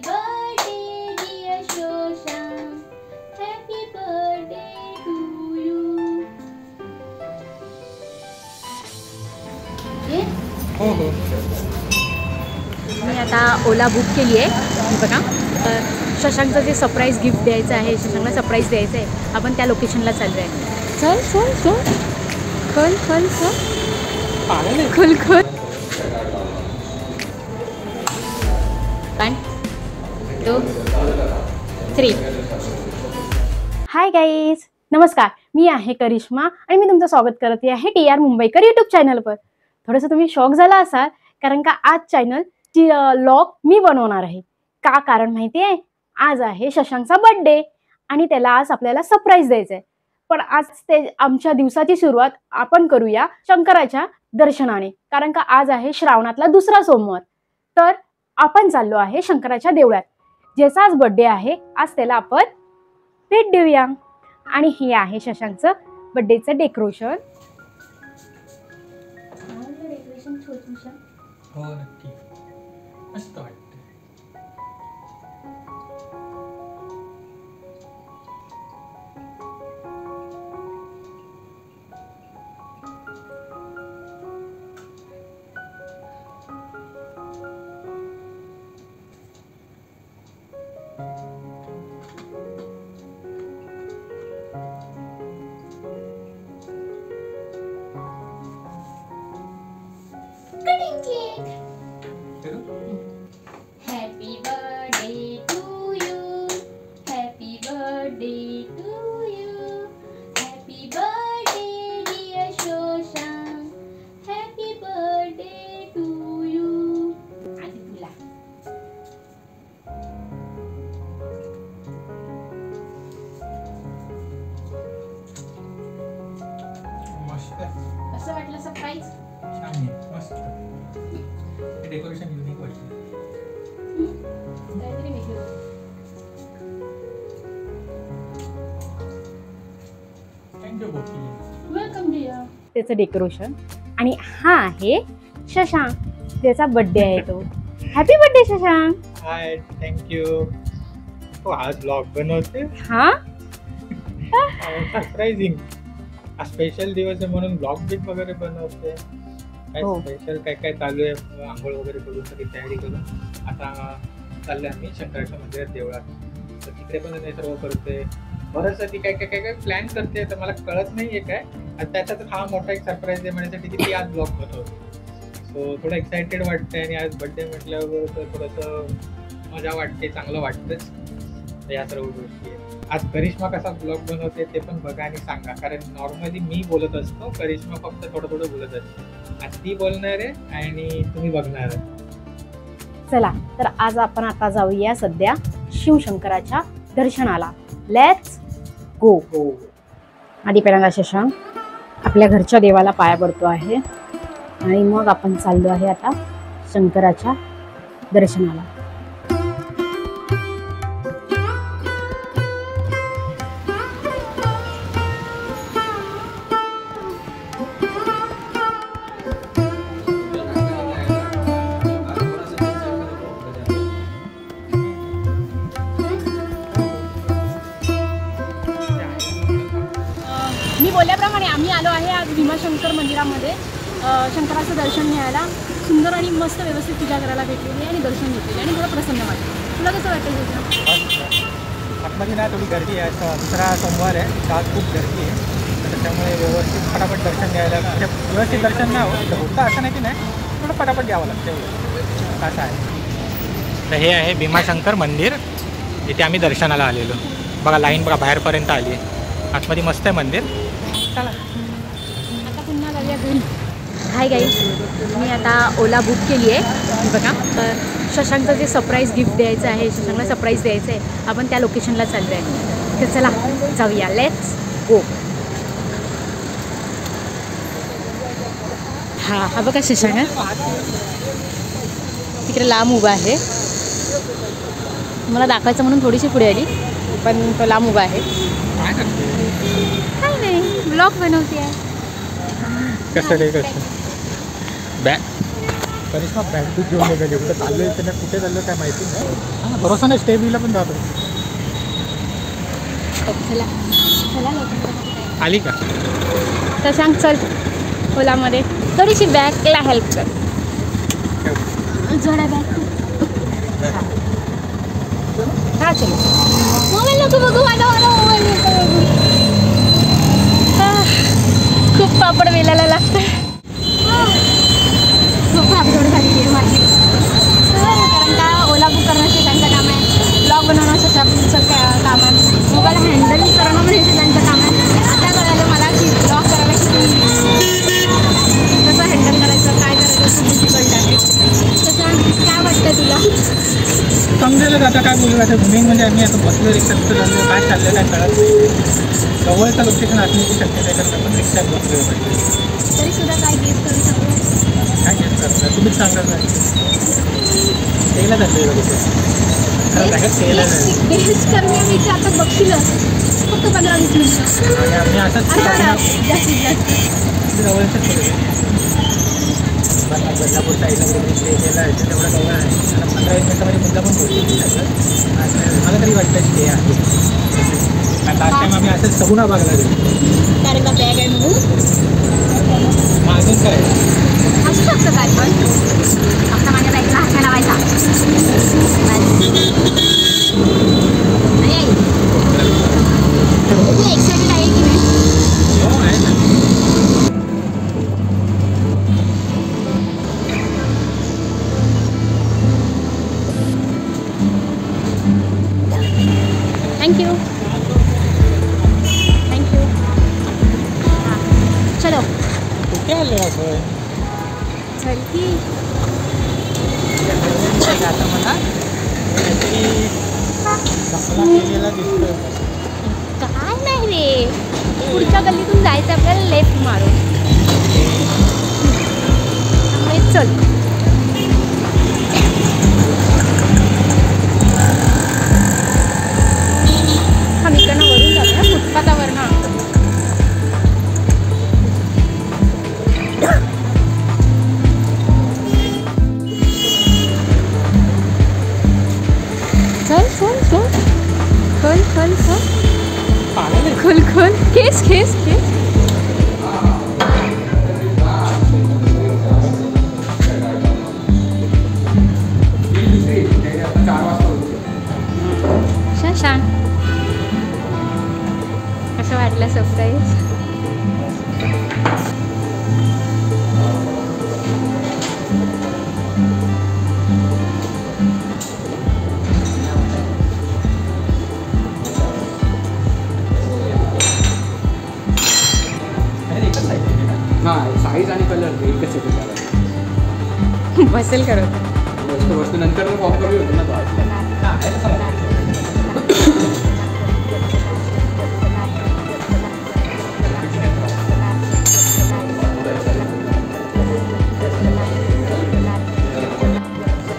birthday dear Shoshank, happy birthday to you. हो हो. मी आता ओला बुक केली आहे. बघा शशांकचं जे सरप्राईज गिफ्ट द्यायचं आहे, शशांकला सरप्राईज द्यायचं आहे, आपण त्या लोकेशनला चाललो आहे. चल चल चल खोल खोल चल खोल खोल. 1 2 3. हाय गाईज, नमस्कार. मी आहे करिश्मा आणि मी तुमचं स्वागत करते आहे TR मुंबईकर यूट्यूब चॅनलवर. थोडंसं तुम्ही शॉक झाला असाल कारण का आज चॅनलची व्लॉग मी बनवणार आहे. का कारण माहिती आहे, आज आहे शशांकचा बर्थडे आणि त्याला आज आपल्याला सरप्राईज द्यायचं आहे. पण आज ते आमच्या दिवसाची सुरुवात आपण करूया शंकराच्या दर्शनाने, कारण का आज आहे श्रावणातला दुसरा सोमवार. तर आपण चाललो आहे शंकराच्या देवळात, ज्याचा आज बर्थडे आहे. आज त्याला आपण भेट देऊया. आणि हे आहे शशांकचं बर्थडेचं डेकोरेशन. हो नक्की, मस्त वाटतं. Cutting cake. Happy birthday to you. Happy birthday to you. Happy birthday dear Shoshank. Happy birthday to you. आधी तुला. मस्त. कसं वाटलं सरप्राईज? छान आहे, मस्त. हे डेकोरेशन युनिक वाटतं. काहीतरी वेगळं. थँक्यू बोकी. Welcome dear. त्याचं डेकोरेशन. आणि हा आहे शशांक, त्याचा बर्थडे आहे तो. Happy birthday Shashank. Hi, thank you. तो आज ब्लॉग बनवते. हा सरप्राइझिंग. हा स्पेशल दिवस आहे म्हणून ब्लॉग बिग वगैरे बनवते. काय हो. स्पेशल काय काय चालू आहे, आंघोळ वगैरे करून सगळी तयारी करून आता चालले आम्ही शंकराच्या मंदिरात देवळात. तर तिकडे पण ते सर्व करते. बरंच ती काय काय काय काय प्लॅन करते, तर मला कळत नाहीये काय. आणि त्याच्यात हा मोठा एक सरप्राईज आहे म्हणण्यासाठी की ती आज ब्लॉग बनवते. सो थोडं एक्सायटेड वाटतंय आणि आज बर्थडे म्हटल्यावर तर थोडंसं मजा वाटते, चांगलं वाटतंच. तर या सर्व गोष्टी आहेत. आज करिश्मा कसा ब्लॉग बनवते ते पण बघा आणि सांगा, कारण नॉर्मली मी बोलत असतो, करिश्मा फक्त थोडं थोडं बोलत असते. आज ती बोलणार आहे आणि तुम्ही बघणार आहे. चला तर आज आपण आता जाऊया सध्या शिवशंकराच्या दर्शनाला. Let's go. हो. आधी पहिल्यांदा शशांक आपल्या घरच्या देवाला पाया पडतो आहे आणि मग आपण चाललो आहे आता शंकराच्या दर्शनाला. मी बोलल्याप्रमाणे आम्ही आलो आहे आज भीमाशंकर मंदिरामध्ये शंकराचं दर्शन घ्यायला. सुंदर आणि मस्त व्यवस्थित पूजा करायला भेटलेली आहे आणि दर्शन घेतलेली आणि थोडं प्रसन्न वाटतं. तुला कसं वाटतं? आतमध्ये ना थोडी गर्दी आहे, दुसरा सोमवार आहे, तर आज खूप गर्दी आहे. तर त्याच्यामुळे व्यवस्थित फटाफट दर्शन घ्यायला, म्हणजे व्यवस्थित दर्शन नाही होतं असं नाही की नाही, थोडं फटाफट घ्यावं लागतं असं आहे. तर हे आहे भीमाशंकर मंदिर, इथे आम्ही दर्शनाला आलेलो. बघा लाईन बघा बाहेरपर्यंत आली आहे. आतमध्ये मस्त आहे मंदिर. चला आता पुन्हा जाऊया घरी. हाय गाईज, मी आता ओला बुक केली आहे. बघा शशांकचं जे सरप्राईज गिफ्ट द्यायचं आहे, शशांकला सरप्राईज द्यायचं आहे, आपण त्या लोकेशनला चाललो आहे. तर चला जाऊया, लेट्स गो. हा बघा शशांक तिकडे लांब उभा आहे. मला दाखवायचं म्हणून थोडीशी पुढे आली, पण तो लांब उभा आहे. काय नाही, ब्लॉग बनवते आहे. कसं रे कसं बॅ करिश्मा बॅग घेऊन निघाली कुठं चाललोय त्यांना कुठे चाललं काय माहिती नाही. हां भरोसा नाही स्टे बीला पण जातो. चला चला लवकर. आली का तर सांग चल ओलामध्ये थोडीशी बॅगला हेल्प कर. जरा बॅग हा चल. मोबाईल नको बघू माझा मोबाईल नको बघू. खूप पापड वेलायला लागतं. खूप आपल्याकडे झाली आहे माझी. कारण का ओला बुक करण्याचं त्यांचं काम आहे, ब्लॉग बनवण्याचं काम आहे, मोबाईल हँडल करणं म्हणजे त्यांचं काम आहे. आता कळालं मला की ब्लॉग करायला कसं हँडल करायचं काय करायचं खूप डिफिकल्ट आहे. तसं काय वाटतं तुला? समजेलच आता काय बोलू. आता मेन म्हणजे आम्ही आता बसलो रिक्षात झालं काय चाललं काय कळत नाही. जवळचं लोकेशन असण्याची शक्यता आहे पण रिक्षात बसलो तरी सुद्धा काय गेस करू शकतो? काय गेस करणार तुम्हीच सांगा काय तेला जातो तेला नाही गेस करण्यापेक्षा आता बघशीलच फक्त 15-20 मिनिटं आणि आम्ही असंच जास्तीत जास्त जवळच बदलापूर साईडला वगैरे स्टे केला आहे तेवढं जवळ आहे. आता 15-20 मिनिटामध्ये मुद्दा पण पोहोचतो. मला तरी वाटतं स्टे आहे. लास्ट टाइम आम्ही असंच सगुणा बागला गेलो. कारण का बॅग आहे म्हणून मागून काय असू शकतं काय पण फक्त माझ्या बॅगला हात लावायचा. एक्साइटेड आहे की नाही? हो आहे ना. Thank you thank you. हां चलो कुठे आले आपण चल की. आता मला काहीतरी चांगला केलेला दिसतोय. काय नाही रे, पुढच्या गल्लीतून जायचं आपल्याला लेफ्ट मारून. त्यामुळे चल. हा मी इकडनं वरून जाऊया फुटपाथावरनं. चल चल चल खोल खोल खोल खोल खोल केस केस केस. छान. कसं वाटलं सरप्राईज? हां साईज आणि कलर एकच येतो. बसेल करत वस्तू नंतर फॉर्म कमी होतो ना तो.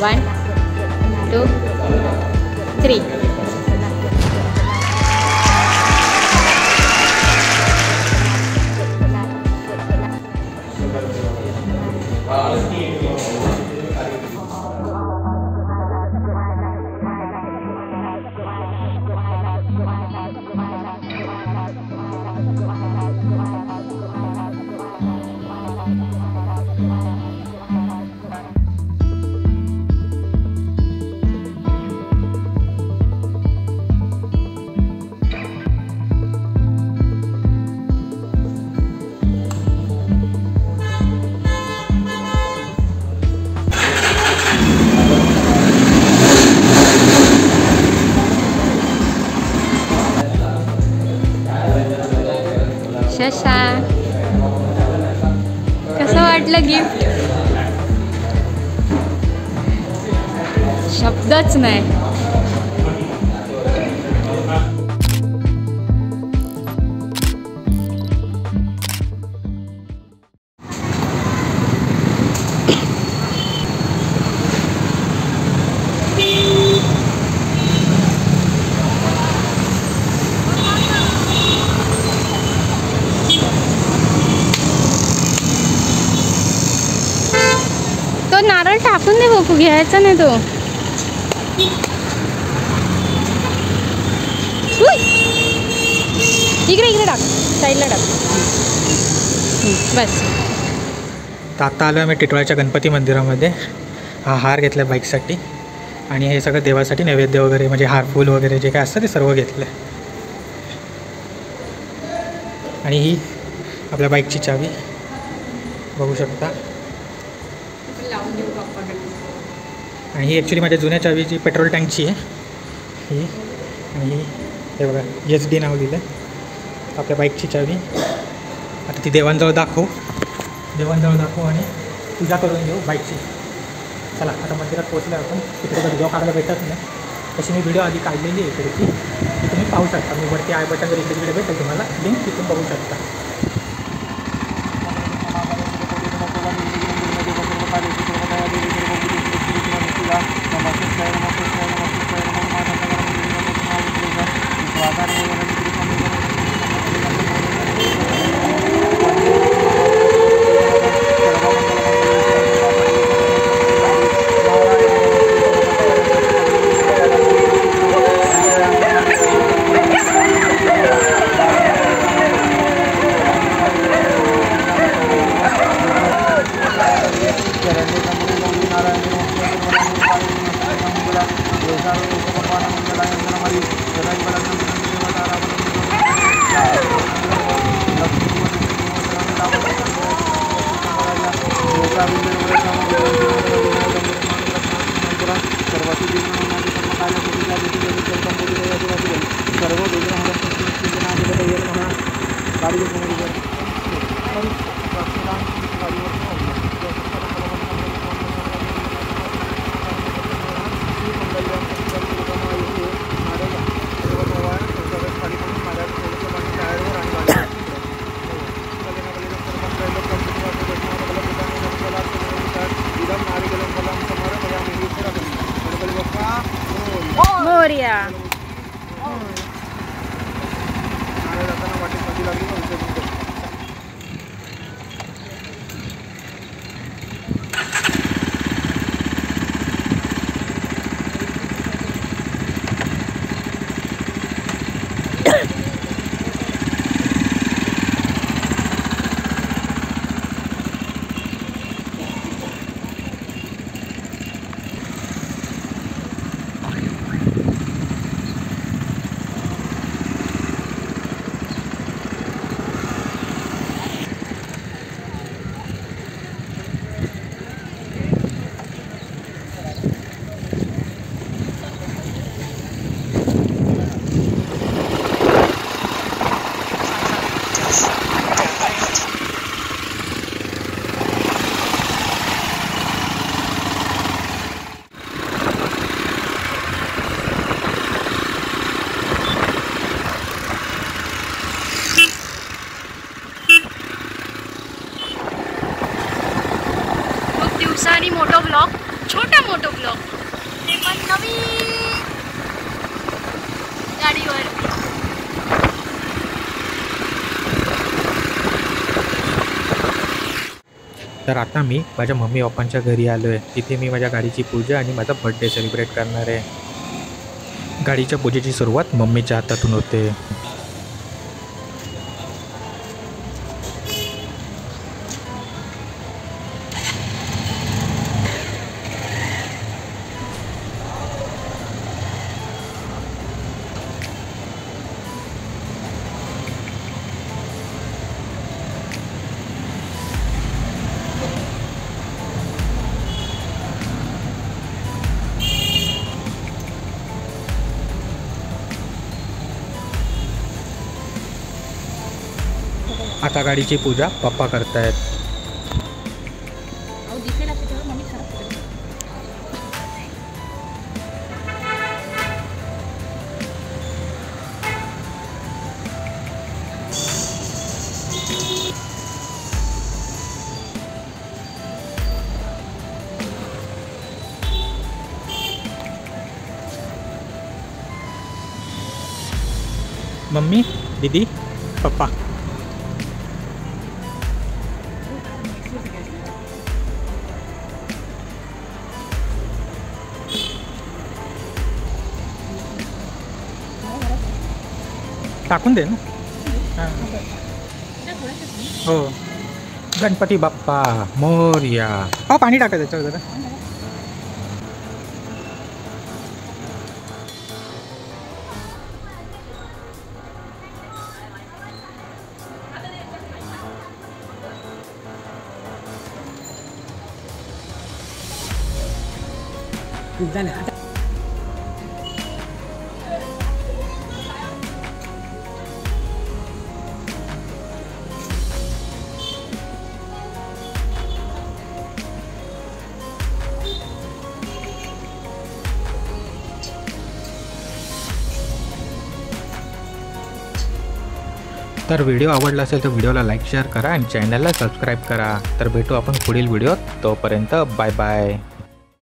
1 2 3. शशांक कसं वाटलं गिफ्ट? शब्दच नाही. तो नारळ घ्यायचा नाही तो. उई. इकडे टाक, साईडला टाक. बस. तर आता आलो आम्ही टिटवाळ्याच्या गणपती मंदिरामध्ये. हा हार घेतला बाईकसाठी आणि हे सगळं देवासाठी नैवेद्य वगैरे म्हणजे हार फूल वगैरे जे काय असतं ते सर्व घेतलं. आणि ही आपल्या बाईकची चावी बघू शकता. आणि ही ॲक्च्युली माझ्या जुन्या चावीची पेट्रोल टँकची आहे ही. आणि ही हे बघा SD नाव दिलं आपल्या बाईकची चावी. आता ती देवांजवळ दाखवू आणि पूजा करून घेऊ बाईकची. चला आता मंदिरात पोहोचलो आपण. तिकडे व्हिडिओ काढायला भेटत नाही, तशी मी व्हिडिओ आधी काढलेली आहे इकडची, ती तुम्ही पाहू शकता. मी वरती आय बटनवर इकडे तिकडे भेटेल तुम्हाला लिंक, तिथून बघू शकता. मोरया. दिवसानी मोठो ब्लॉग, छोटा मोठो ब्लॉग, ते पण नवीन गाडीवर. तर आता मी माझ्या मम्मी पप्पांच्या घरी आलो आहे. तिथे मी माझ्या गाडीची पूजा आणि माझा बर्थडे सेलिब्रेट करणार आहे. गाडीच्या पूजेची सुरुवात मम्मीच्या हातातून होते. आता गाडीची पूजा पप्पा करतायत. मम्मी, दीदी, पप्पा. टाकून दे ना. हां. हो. गणपती बाप्पा मोरया. हो पाणी टाका त्याच्यावर जरा. तर व्हिडिओ आवडला असेल तर व्हिडिओला लाईक शेअर करा आणि चॅनलला सबस्क्राईब करा. तर भेटू आपण पुढील व्हिडिओत. तोपर्यंत बाय बाय.